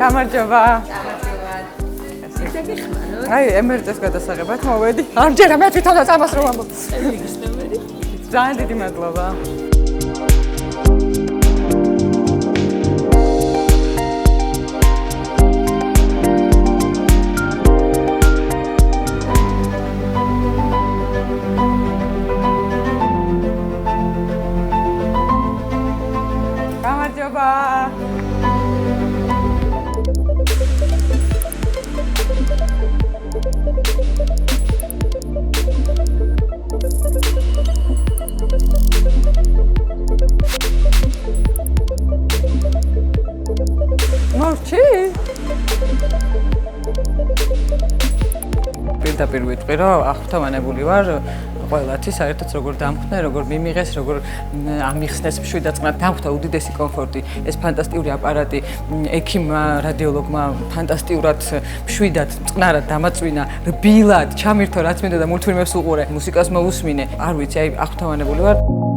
გამარჯობა. აი, ემერტეს გადასაღებად მოვედი. ამჯერა მე თვითონაც ამას რომ ამბობ. ძალიან დიდი მადლობა. გამარჯობა. მორჩი? პირდაპირ ვიტყვი, რომ აღფრთოვანებული ვარ ყველათი საერთოდ როგორ დამხნე, როგორ მიმიღეს, როგორ ამიხსნეს მშვიდად დამხთა უდიდესი კომფორტი, ეს ფანტასტიკური აპარატი, ექიმმა, რადიოლოგმა ფანტასტიურად მშვიდად, წყნარად დამაწვინა, რბილად, ჩამირთო რაც მინდა და მულტფილმებს უყურე, მუსიკას მოусმინე. არ ვიცი, აი აღფრთოვანებული ვარ.